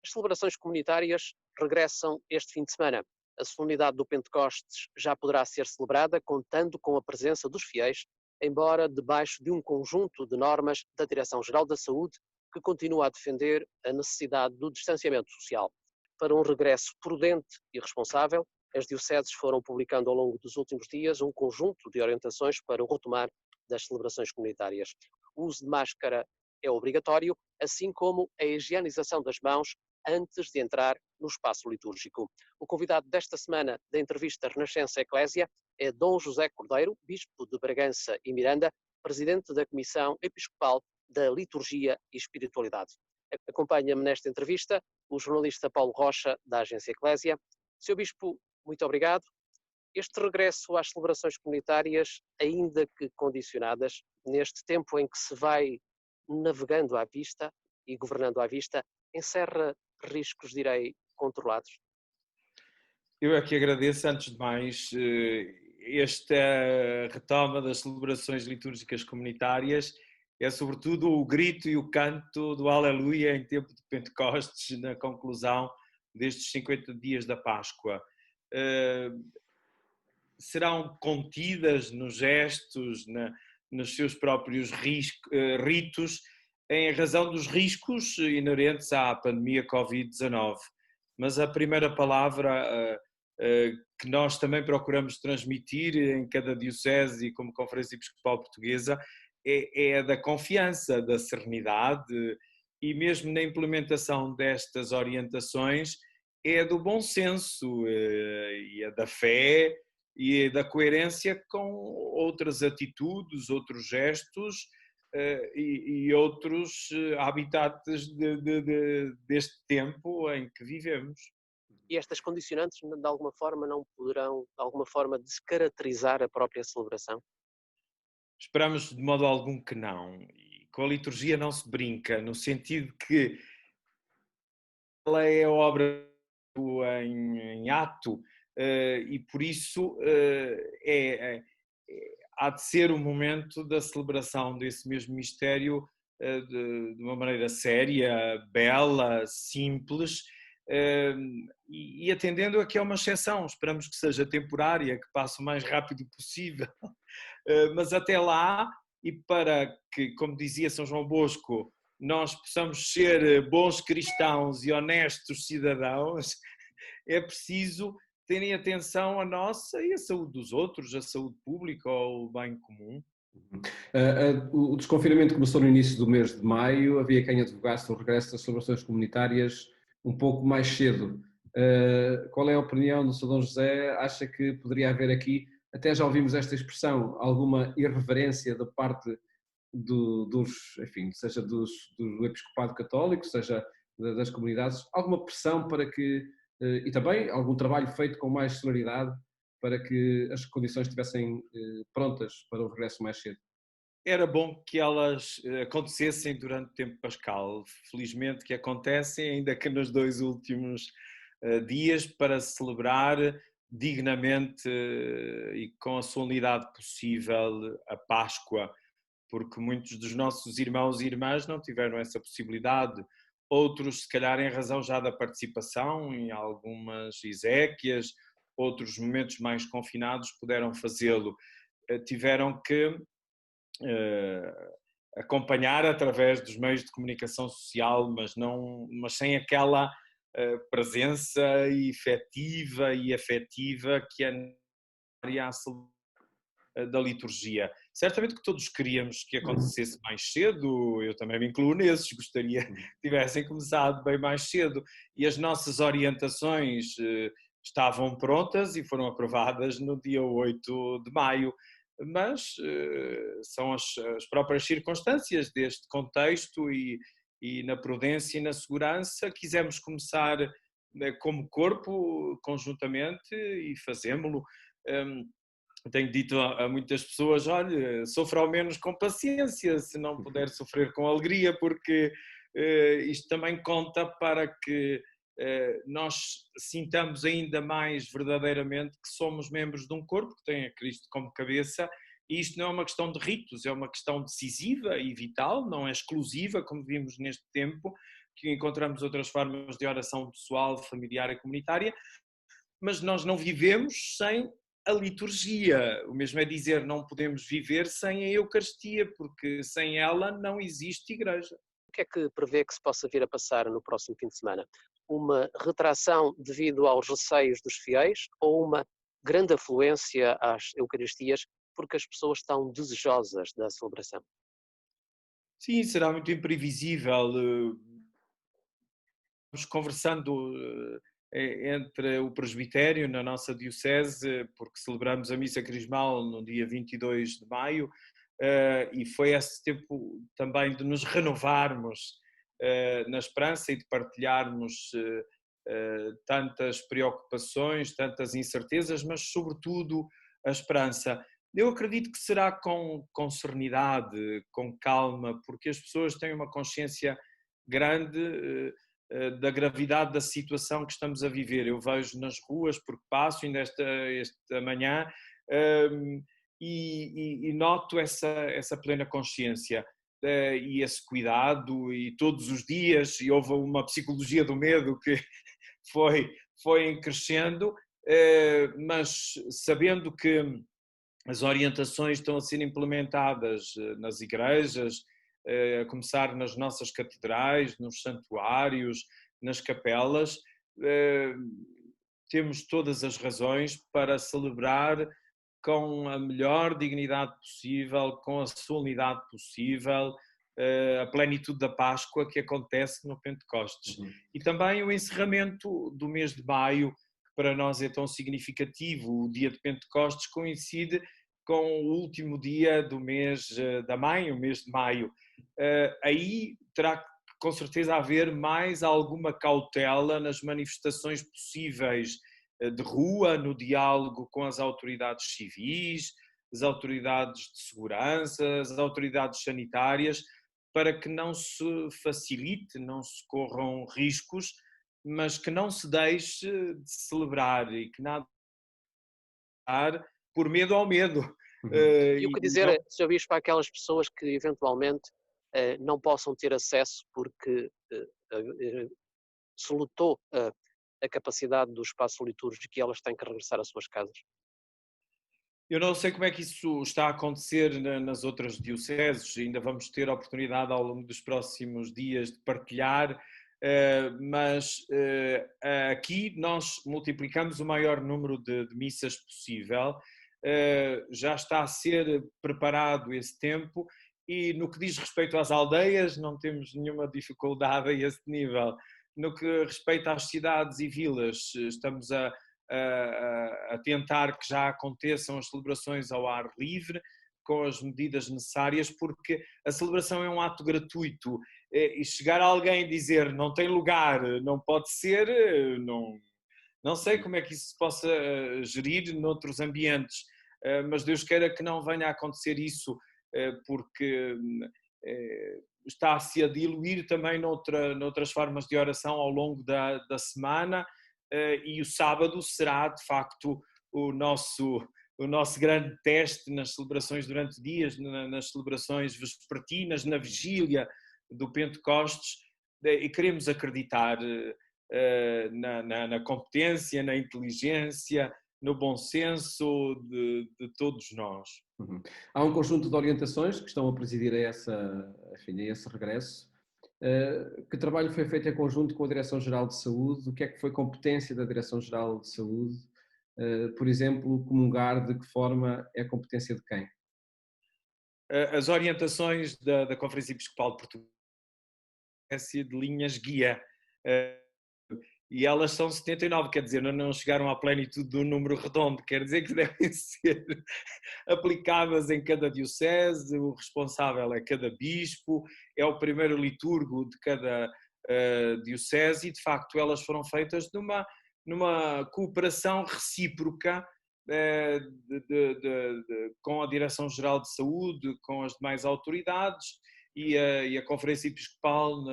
As celebrações comunitárias regressam este fim de semana. A solenidade do Pentecostes já poderá ser celebrada contando com a presença dos fiéis, embora debaixo de um conjunto de normas da Direção-Geral da Saúde, que continua a defender a necessidade do distanciamento social. Para um regresso prudente e responsável, as dioceses foram publicando ao longo dos últimos dias um conjunto de orientações para o retomar das celebrações comunitárias. O uso de máscara é obrigatório, assim como a higienização das mãos antes de entrar no espaço litúrgico. O convidado desta semana da entrevista Renascença Eclésia é Dom José Cordeiro, bispo de Bragança e Miranda, presidente da Comissão Episcopal da Liturgia e Espiritualidade. Acompanha-me nesta entrevista o jornalista Paulo Rocha, da Agência Eclésia. Sr. Bispo, muito obrigado. Este regresso às celebrações comunitárias, ainda que condicionadas, neste tempo em que se vai navegando à vista e governando à vista, encerra riscos, direi, controlados? Eu é que agradeço, antes de mais, esta retoma das celebrações litúrgicas comunitárias. É sobretudo o grito e o canto do Aleluia em tempo de Pentecostes, na conclusão destes 50 dias da Páscoa. Serão contidas nos gestos, nos seus próprios ritos, em razão dos riscos inerentes à pandemia Covid-19. Mas a primeira palavra que nós também procuramos transmitir em cada diocese e como Conferência Episcopal Portuguesa é a da confiança, da serenidade, e mesmo na implementação destas orientações é do bom senso e a da fé e da coerência com outras atitudes, outros gestos e outros habitats deste tempo em que vivemos. E estas condicionantes, de alguma forma, não poderão, de alguma forma, descaracterizar a própria celebração? Esperamos de modo algum que não. E com a liturgia não se brinca, no sentido que ela é obra em ato e por isso há de ser o momento da celebração desse mesmo mistério de uma maneira séria, bela, simples, e atendendo a que é uma exceção. Esperamos que seja temporária, que passe o mais rápido possível, mas até lá, e para que, como dizia São João Bosco, nós possamos ser bons cristãos e honestos cidadãos, é preciso terem atenção à nossa e à saúde dos outros, à saúde pública ou o bem comum. O desconfinamento começou no início do mês de maio, havia quem advogasse o regresso das celebrações comunitárias um pouco mais cedo. Qual é a opinião do Sr. Dom José? Acha que poderia haver aqui, até já ouvimos esta expressão, alguma irreverência da parte enfim, seja do Episcopado Católico, seja das comunidades, alguma pressão para que, e também algum trabalho feito com mais celeridade para que as condições estivessem prontas para o regresso mais cedo? Era bom que elas acontecessem durante o tempo pascal. Felizmente que acontecem, ainda que nos 2 últimos dias, para celebrar dignamente e com a solenidade possível a Páscoa, porque muitos dos nossos irmãos e irmãs não tiveram essa possibilidade. Outros, se calhar, em razão já da participação em algumas exéquias, outros momentos mais confinados, puderam fazê-lo. Tiveram que acompanhar através dos meios de comunicação social, mas sem aquela presença efetiva e afetiva que é necessária da liturgia. Certamente que todos queríamos que acontecesse mais cedo, eu também me incluo nesses, gostaria que tivessem começado bem mais cedo, e as nossas orientações estavam prontas e foram aprovadas no dia 8 de maio, mas são as próprias circunstâncias deste contexto e na prudência e na segurança quisemos começar como corpo conjuntamente e fazemos-lo. Tenho dito a muitas pessoas, olha, sofra ao menos com paciência, se não puder sofrer com alegria, porque isto também conta para que nós sintamos ainda mais verdadeiramente que somos membros de um corpo que tem a Cristo como cabeça, e isto não é uma questão de ritos, é uma questão decisiva e vital, não é exclusiva, como vimos neste tempo, que encontramos outras formas de oração pessoal, familiar e comunitária, mas nós não vivemos sem a liturgia. O mesmo é dizer, não podemos viver sem a Eucaristia, porque sem ela não existe igreja. O que é que prevê que se possa vir a passar no próximo fim de semana? Uma retração devido aos receios dos fiéis ou uma grande afluência às Eucaristias porque as pessoas estão desejosas da celebração? Sim, será muito imprevisível. Estamos conversando entre o presbitério na nossa diocese, porque celebramos a missa crismal no dia 22 de maio, e foi esse tempo também de nos renovarmos na esperança e de partilharmos tantas preocupações, tantas incertezas, mas sobretudo a esperança. Eu acredito que será com serenidade, com calma, porque as pessoas têm uma consciência grande da gravidade da situação que estamos a viver. Eu vejo nas ruas, porque passo ainda esta manhã, e noto essa plena consciência e esse cuidado, e todos os dias, e houve uma psicologia do medo que foi crescendo, mas sabendo que as orientações estão a ser implementadas nas igrejas, a começar nas nossas catedrais, nos santuários, nas capelas, temos todas as razões para celebrar com a melhor dignidade possível, com a solenidade possível, a plenitude da Páscoa que acontece no Pentecostes. E também o encerramento do mês de maio, que para nós é tão significativo. O dia de Pentecostes coincide com o último dia do mês da Mãe, o mês de maio. Aí terá que, com certeza, haver mais alguma cautela nas manifestações possíveis de rua, no diálogo com as autoridades civis, as autoridades de segurança, as autoridades sanitárias, para que não se facilite, não se corram riscos, mas que não se deixe de celebrar e que nada por medo ao medo. E o que dizer, Sr. Bispo, àquelas pessoas que eventualmente não possam ter acesso porque se lutou a capacidade do espaço litúrgico e elas têm que regressar às suas casas? Eu não sei como é que isso está a acontecer nas outras dioceses, ainda vamos ter a oportunidade ao longo dos próximos dias de partilhar, mas aqui nós multiplicamos o maior número de missas possível, já está a ser preparado esse tempo e no que diz respeito às aldeias não temos nenhuma dificuldade a esse nível. No que respeita às cidades e vilas, estamos a tentar que já aconteçam as celebrações ao ar livre, com as medidas necessárias, porque a celebração é um ato gratuito e chegar a alguém e dizer não tem lugar, não pode ser, não sei como é que isso se possa gerir noutros ambientes, mas Deus queira que não venha a acontecer isso, porque está-se a diluir também noutras formas de oração ao longo da semana, e o sábado será de facto o nosso grande teste nas celebrações durante dias, nas celebrações vespertinas, na vigília do Pentecostes, e queremos acreditar na competência, na inteligência, no bom senso de todos nós. Há um conjunto de orientações que estão a presidir a esse regresso. Que trabalho foi feito em conjunto com a Direção-Geral de Saúde? O que é que foi competência da Direção-Geral de Saúde? Por exemplo, comungar, de que forma é competência de quem? As orientações da Conferência Episcopal Portuguesa de linhas guia, e elas são 79, quer dizer, não chegaram à plenitude do número redondo, quer dizer que devem ser aplicadas em cada diocese, o responsável é cada bispo, é o primeiro liturgo de cada diocese, e de facto elas foram feitas numa cooperação recíproca com a Direção-Geral de Saúde, com as demais autoridades e a Conferência Episcopal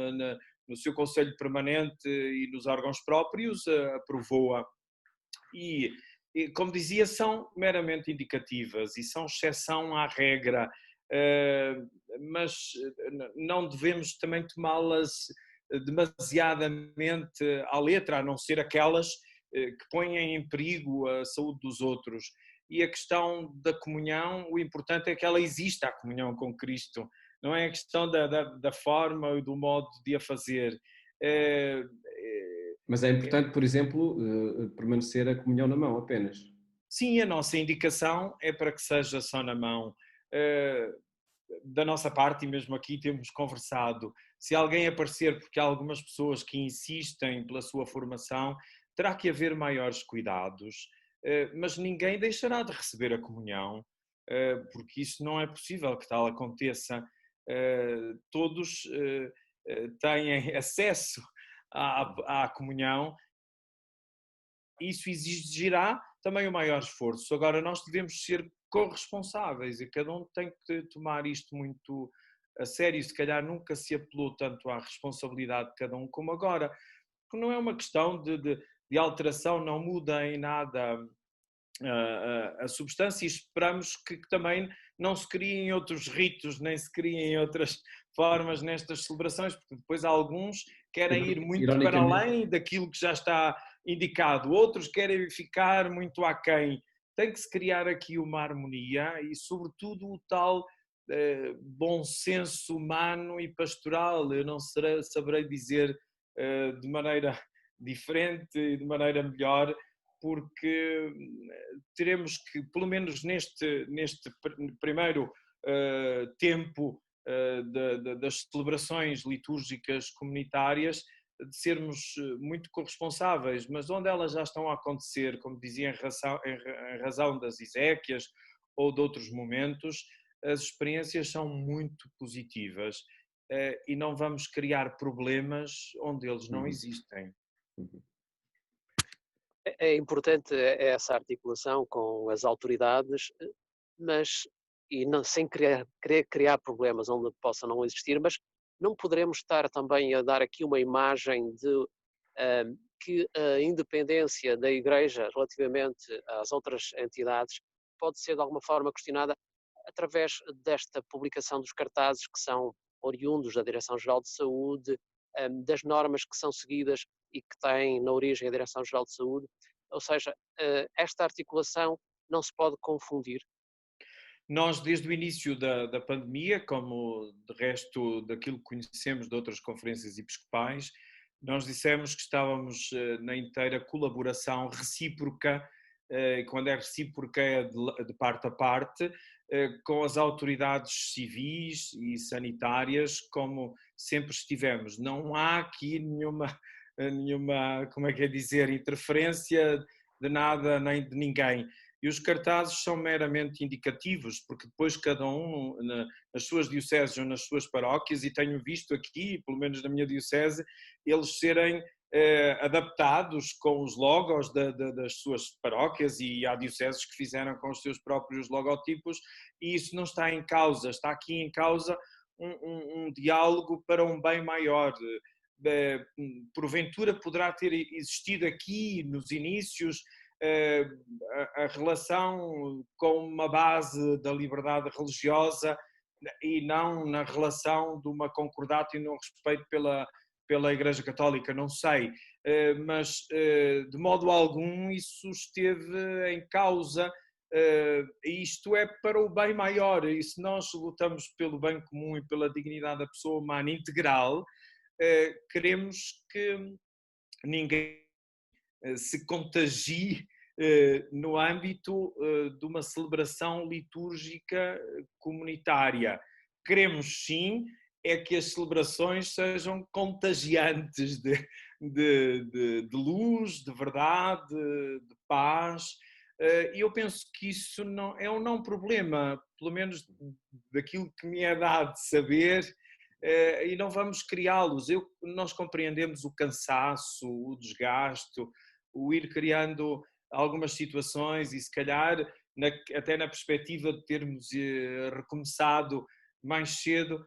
no seu Conselho Permanente e nos órgãos próprios aprovou-a. E, como dizia, são meramente indicativas e são exceção à regra, mas não devemos também tomá-las demasiadamente à letra, a não ser aquelas que põem em perigo a saúde dos outros. E a questão da comunhão, o importante é que ela exista, a comunhão com Cristo, não é a questão da forma e do modo de a fazer. Mas é importante, por exemplo, permanecer a comunhão na mão apenas. Sim, a nossa indicação é para que seja só na mão. Da nossa parte, e mesmo aqui temos conversado, se alguém aparecer, porque há algumas pessoas que insistem pela sua formação, terá que haver maiores cuidados, mas ninguém deixará de receber a comunhão, porque isso não é possível que tal aconteça. Todos têm acesso à comunhão. Isso exigirá também o maior esforço. Agora, nós devemos ser corresponsáveis e cada um tem que tomar isto muito a sério. Se calhar nunca se apelou tanto à responsabilidade de cada um como agora, porque não é uma questão de alteração, não muda em nada a substância, e esperamos que também não se criem outros ritos, nem se criem outras formas nestas celebrações, porque depois alguns querem ir muito para além daquilo que já está indicado, outros querem ficar muito aquém. Tem que se criar aqui uma harmonia e, sobretudo, o tal bom senso humano e pastoral. Eu não saberei dizer de maneira diferente e de maneira melhor, porque teremos que, pelo menos neste primeiro tempo das celebrações litúrgicas comunitárias, de sermos muito corresponsáveis, mas onde elas já estão a acontecer, como dizia, em razão das exéquias ou de outros momentos, as experiências são muito positivas e não vamos criar problemas onde eles não existem. É importante essa articulação com as autoridades, mas sem querer criar problemas onde possa não existir, mas não poderemos estar também a dar aqui uma imagem de que a independência da Igreja relativamente às outras entidades pode ser de alguma forma questionada através desta publicação dos cartazes que são oriundos da Direção-Geral de Saúde, das normas que são seguidas e que têm na origem a Direção-Geral de Saúde, ou seja, esta articulação não se pode confundir. Nós, desde o início da pandemia, como de resto daquilo que conhecemos de outras conferências episcopais, nós dissemos que estávamos na inteira colaboração recíproca, quando é recíproca é de parte a parte, com as autoridades civis e sanitárias, como sempre estivemos. Não há aqui nenhuma, como é que é dizer, interferência de nada nem de ninguém. E os cartazes são meramente indicativos, porque depois cada um, nas suas dioceses ou nas suas paróquias, e tenho visto aqui, pelo menos na minha diocese, eles serem adaptados com os logos das suas paróquias, e há dioceses que fizeram com os seus próprios logotipos, e isso não está em causa, está aqui em causa um diálogo para um bem maior. Porventura poderá ter existido aqui nos inícios a relação com uma base da liberdade religiosa e não na relação de uma concordata e no respeito pela Igreja Católica, não sei, mas de modo algum isso esteve em causa, e isto é para o bem maior, e se nós lutamos pelo bem comum e pela dignidade da pessoa humana integral, queremos que ninguém se contagie no âmbito de uma celebração litúrgica comunitária. Queremos sim é que as celebrações sejam contagiantes de luz, de verdade, de paz, e eu penso que isso não, é um não problema, pelo menos daquilo que me é dado saber, e não vamos criá-los. Nós compreendemos o cansaço, o desgaste, o ir criando algumas situações e se calhar até na perspectiva de termos recomeçado mais cedo,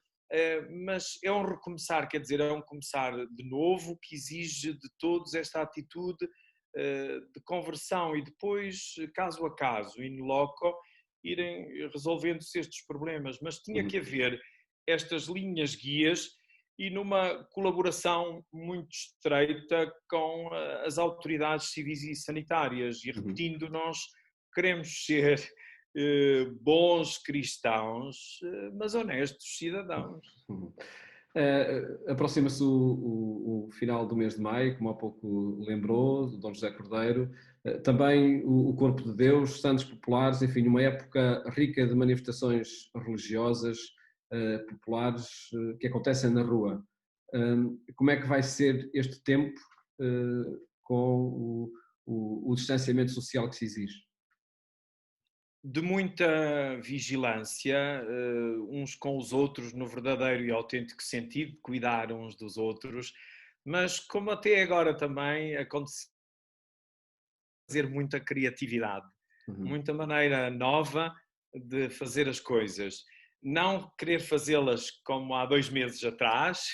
mas é um recomeçar, quer dizer, é um começar de novo que exige de todos esta atitude de conversão e depois, caso a caso, in loco, irem resolvendo-se estes problemas, mas tinha que haver estas linhas guias e numa colaboração muito estreita com as autoridades civis e sanitárias. E repetindo, nós queremos ser bons cristãos, mas honestos cidadãos. Aproxima-se o final do mês de maio, como há pouco lembrou, do Dom José Cordeiro. Também o Corpo de Deus, Santos Populares, enfim, uma época rica de manifestações religiosas populares que acontecem na rua. Como é que vai ser este tempo com o distanciamento social que se exige? De muita vigilância, uns com os outros, no verdadeiro e autêntico sentido de cuidar uns dos outros, mas como até agora também aconteceu, fazer muita criatividade, muita maneira nova de fazer as coisas. Não querer fazê-las como há 2 meses atrás,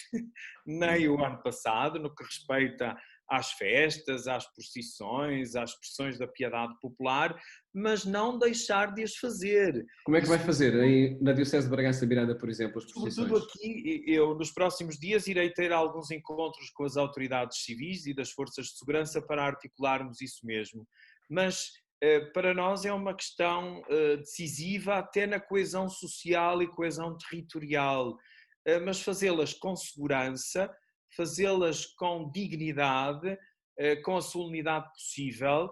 nem o ano passado, no que respeita às festas, às procissões, às expressões da piedade popular, mas não deixar de as fazer. Como é que vai fazer na Diocese de Bragança Miranda, por exemplo, as procissões? Sobretudo aqui, eu nos próximos dias irei ter alguns encontros com as autoridades civis e das forças de segurança para articularmos isso mesmo. Mas para nós é uma questão decisiva até na coesão social e coesão territorial, mas fazê-las com segurança, fazê-las com dignidade, com a solenidade possível,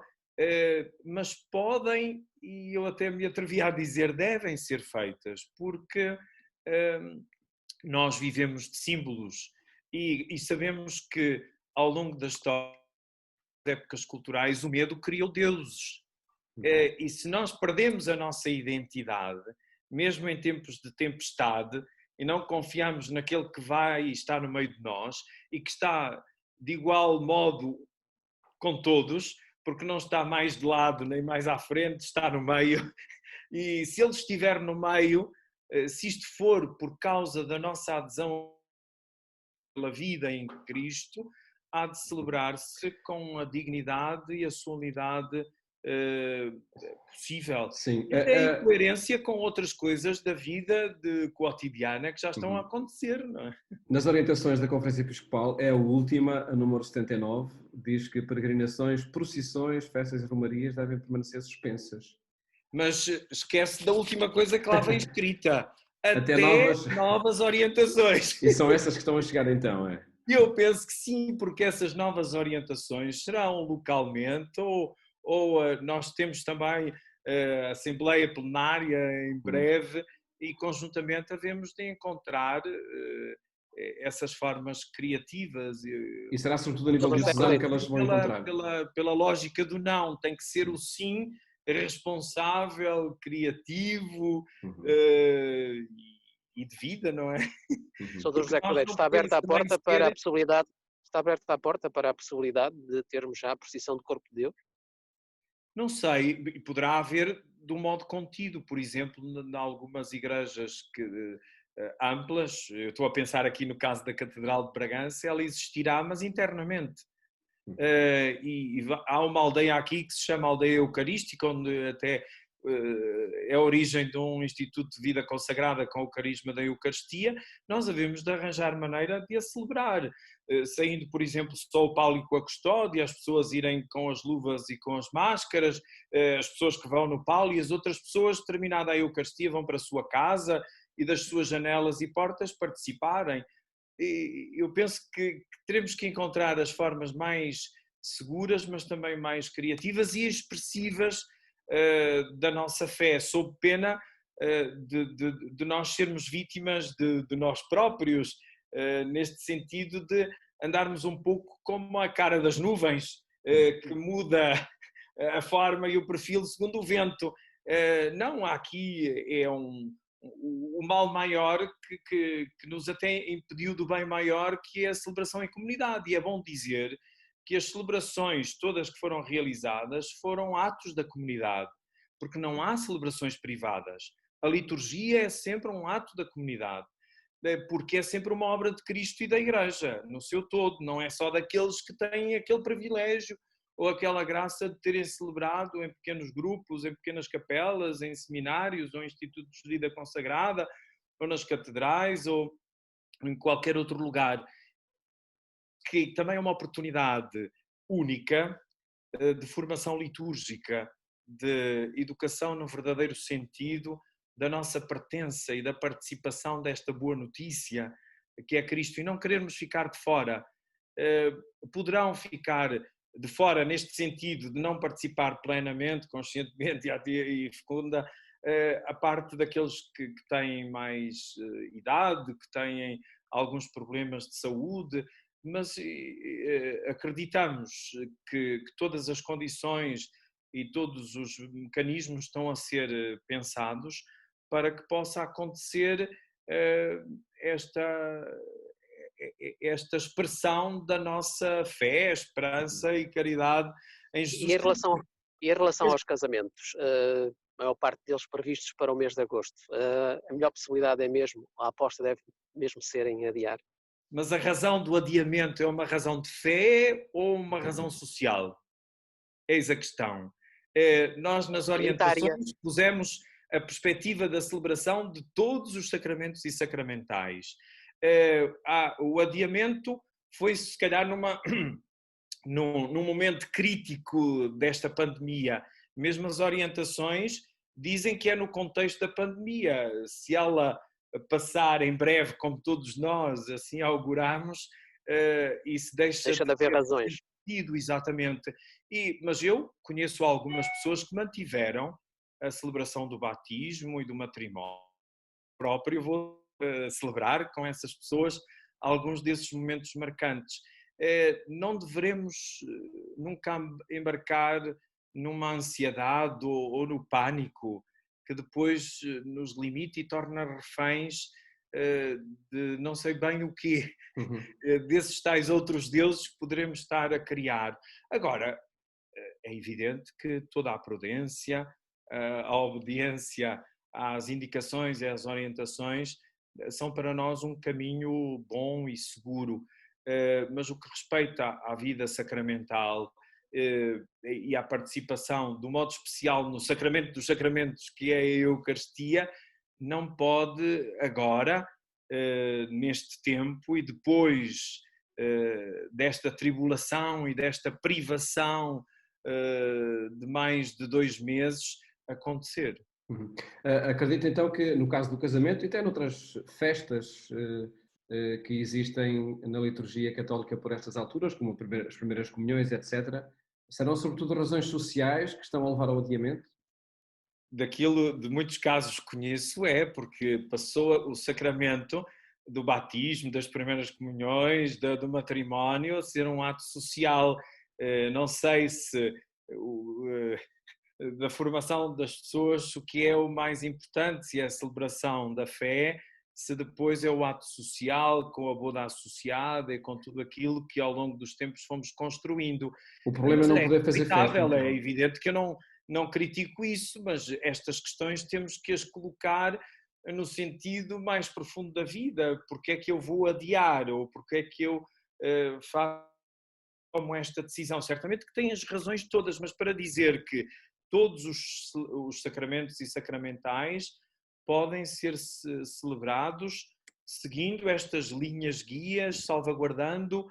mas podem, e eu até me atrevi a dizer, devem ser feitas, porque nós vivemos de símbolos e sabemos que ao longo da história, das épocas culturais, o medo criou deuses. E se nós perdemos a nossa identidade, mesmo em tempos de tempestade, e não confiamos naquele que vai estar no meio de nós e que está de igual modo com todos, porque não está mais de lado nem mais à frente, está no meio, e se ele estiver no meio, se isto for por causa da nossa adesão pela vida em Cristo, há de celebrar-se com a dignidade e a solenidade possível. Sim. E tem coerência com outras coisas da vida cotidiana que já estão a acontecer, não é? Nas orientações da Conferência Episcopal, é a última, a número 79, diz que peregrinações, procissões, festas e romarias devem permanecer suspensas. Mas esquece da última coisa que lá vem escrita. Até novas orientações. E são essas que estão a chegar então, é? Eu penso que sim, porque essas novas orientações serão localmente, ou nós temos também a Assembleia Plenária em breve, e conjuntamente havemos de encontrar essas formas criativas. E será sobretudo a nível diocesano que elas vão encontrar? Pela lógica do não, tem que ser o sim responsável, criativo e de vida, não é? Sr. José Cordeiro, está aberta a porta para a possibilidade, está aberta a porta para a possibilidade de termos já a procissão do Corpo de Deus? Não sei, poderá haver de um modo contido, por exemplo, em algumas igrejas amplas, eu estou a pensar aqui no caso da Catedral de Bragança, ela existirá, mas internamente. E há uma aldeia aqui que se chama Aldeia Eucarística, onde até é a origem de um Instituto de Vida Consagrada com o carisma da Eucaristia. Nós havemos de arranjar maneira de a celebrar, saindo, por exemplo, só o pálio com a custódia, as pessoas irem com as luvas e com as máscaras, as pessoas que vão no pálio e as outras pessoas, terminada a Eucaristia, vão para a sua casa e das suas janelas e portas participarem. E eu penso que teremos que encontrar as formas mais seguras, mas também mais criativas e expressivas da nossa fé, sob pena de nós sermos vítimas de nós próprios, neste sentido de andarmos um pouco como a cara das nuvens, que muda a forma e o perfil segundo o vento. Não, aqui é o mal maior que nos até impediu do bem maior, que é a celebração em comunidade. E é bom dizer que as celebrações todas que foram realizadas foram atos da comunidade, porque não há celebrações privadas. A liturgia é sempre um ato da comunidade, porque é sempre uma obra de Cristo e da Igreja, no seu todo, não é só daqueles que têm aquele privilégio ou aquela graça de terem celebrado em pequenos grupos, em pequenas capelas, em seminários ou institutos de vida consagrada, ou nas catedrais, ou em qualquer outro lugar, que também é uma oportunidade única de formação litúrgica, de educação no verdadeiro sentido da nossa pertença e da participação desta boa notícia que é Cristo, e não querermos ficar de fora. Poderão ficar de fora neste sentido de não participar plenamente, conscientemente e fecunda, a parte daqueles que têm mais idade, que têm alguns problemas de saúde, mas acreditamos que todas as condições e todos os mecanismos estão a ser pensados para que possa acontecer esta expressão da nossa fé, esperança e caridade em Jesus Cristo. E em relação aos casamentos, a maior parte deles previstos para o mês de agosto, a melhor possibilidade é mesmo, a aposta deve mesmo ser em adiar. Mas a razão do adiamento é uma razão de fé ou uma razão social? Eis a questão. Nós, nas orientações, pusemos a perspectiva da celebração de todos os sacramentos e sacramentais. O adiamento foi, se calhar, num momento crítico desta pandemia. Mesmo as orientações dizem que é no contexto da pandemia. Se ela passar em breve, como todos nós assim auguramos, isso deixa de haver razões. Sentido, exatamente. Mas eu conheço algumas pessoas que mantiveram a celebração do batismo e do matrimónio. Próprio vou celebrar com essas pessoas alguns desses momentos marcantes. Não devemos nunca embarcar numa ansiedade ou no pânico que depois nos limite e torna reféns de não sei bem o quê, desses tais outros deuses que poderemos estar a criar. Agora, é evidente que toda a prudência, a obediência às indicações e às orientações são para nós um caminho bom e seguro, mas o que respeita à vida sacramental e à participação, do modo especial, no sacramento dos sacramentos, que é a Eucaristia, não pode agora, neste tempo e depois desta tribulação e desta privação de mais de 2 meses, acontecer. Acredito então que no caso do casamento e até noutras festas que existem na liturgia católica por estas alturas, como as primeiras comunhões, etc., serão sobretudo razões sociais que estão a levar ao adiamento? Daquilo, de muitos casos conheço, porque passou o sacramento do batismo, das primeiras comunhões, do matrimónio, a ser um ato social. Não sei se da formação das pessoas o que é o mais importante, se é a celebração da fé, se depois é o ato social, com a boda associada e com tudo aquilo que ao longo dos tempos fomos construindo. O problema é não poder fazer festa. É evidente que eu não critico isso, mas estas questões temos que as colocar no sentido mais profundo da vida. Porque é que eu vou adiar ou porque é que eu tomo esta decisão? Certamente que tem as razões todas, mas para dizer que todos os sacramentos e sacramentais podem ser celebrados seguindo estas linhas guias, salvaguardando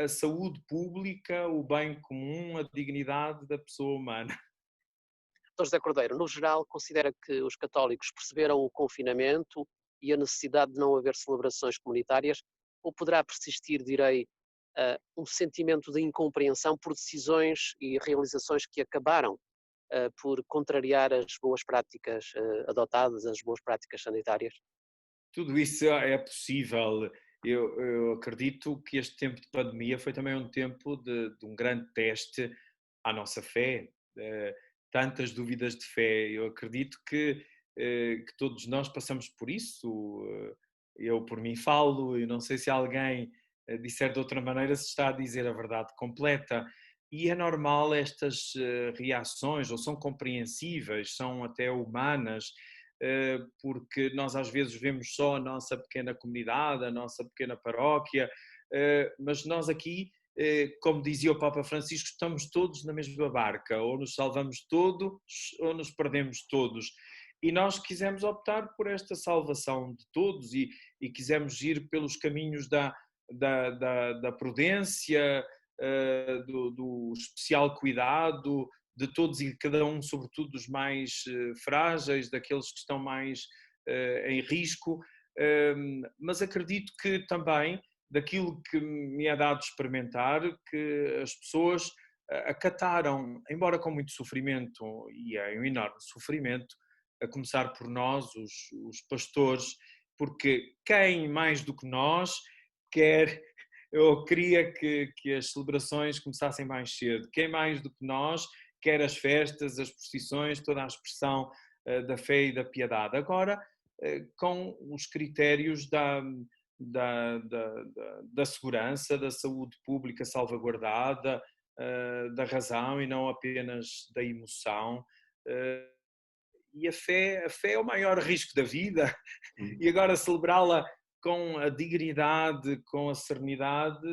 a saúde pública, o bem comum, a dignidade da pessoa humana. Dr. José Cordeiro, no geral, considera que os católicos perceberam o confinamento e a necessidade de não haver celebrações comunitárias, ou poderá persistir, direi, um sentimento de incompreensão por decisões e realizações que acabaram por contrariar as boas práticas adotadas, as boas práticas sanitárias? Tudo isso é possível. Eu acredito que este tempo de pandemia foi também um tempo de um grande teste à nossa fé, tantas dúvidas de fé. Eu acredito que todos nós passamos por isso. Eu por mim falo, e não sei se alguém disser de outra maneira se está a dizer a verdade completa. E é normal estas reações, ou são compreensíveis, são até humanas, porque nós às vezes vemos só a nossa pequena comunidade, a nossa pequena paróquia, mas nós aqui, como dizia o Papa Francisco, estamos todos na mesma barca, ou nos salvamos todos ou nos perdemos todos. E nós quisemos optar por esta salvação de todos e quisemos ir pelos caminhos da prudência, do especial cuidado de todos e cada um, sobretudo dos mais frágeis, daqueles que estão mais em risco, mas acredito que também, daquilo que me é dado experimentar, que as pessoas acataram, embora com muito sofrimento, e é um enorme sofrimento, a começar por nós, os pastores, porque quem mais do que nós quer, eu queria que as celebrações começassem mais cedo, quem mais do que nós quer as festas, as procissões, toda a expressão da fé e da piedade. Agora, com os critérios da segurança, da saúde pública salvaguardada, da razão e não apenas da emoção. E a fé é o maior risco da vida, e agora celebrá-la com a dignidade, com a serenidade,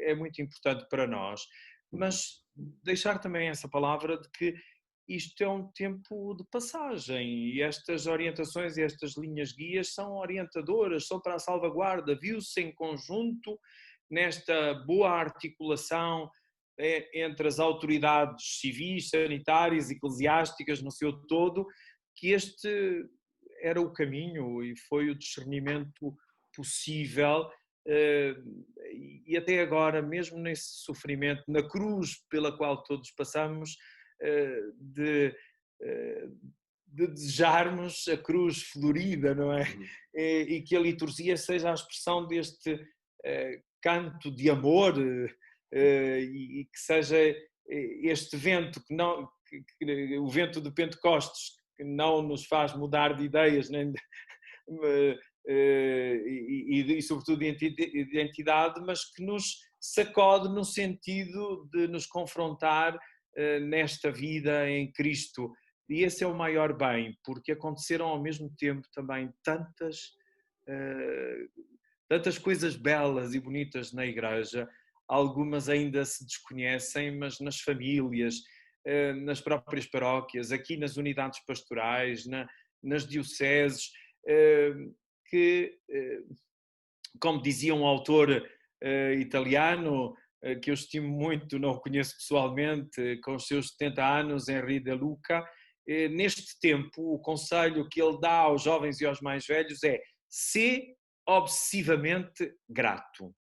é muito importante para nós. Mas deixar também essa palavra de que isto é um tempo de passagem e estas orientações e estas linhas guias são orientadoras, são para a salvaguarda, viu-se em conjunto nesta boa articulação entre as autoridades civis, sanitárias, eclesiásticas no seu todo, que este era o caminho e foi o discernimento possível, e até agora, mesmo nesse sofrimento, na cruz pela qual todos passamos, de desejarmos a cruz florida, não é? E que a liturgia seja a expressão deste canto de amor, e que seja este vento, o vento de Pentecostes, que não nos faz mudar de ideias, nem e sobretudo de identidade, mas que nos sacode no sentido de nos confrontar nesta vida em Cristo. E esse é o maior bem, porque aconteceram ao mesmo tempo também tantas coisas belas e bonitas na Igreja. Algumas ainda se desconhecem, mas nas famílias, nas próprias paróquias, aqui nas unidades pastorais, nas dioceses, que, como dizia um autor italiano, que eu estimo muito, não o conheço pessoalmente, com os seus 70 anos, Henri De Luca, neste tempo o conselho que ele dá aos jovens e aos mais velhos é: ser obsessivamente grato.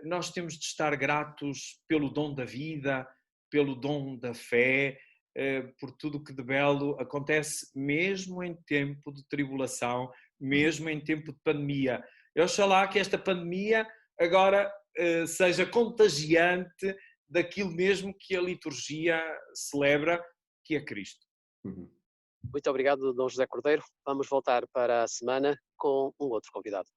Nós temos de estar gratos pelo dom da vida, pelo dom da fé, por tudo o que de belo acontece mesmo em tempo de tribulação, mesmo em tempo de pandemia. Oxalá que esta pandemia agora seja contagiante daquilo mesmo que a liturgia celebra, que é Cristo. Muito obrigado, Dom José Cordeiro. Vamos voltar para a semana com um outro convidado.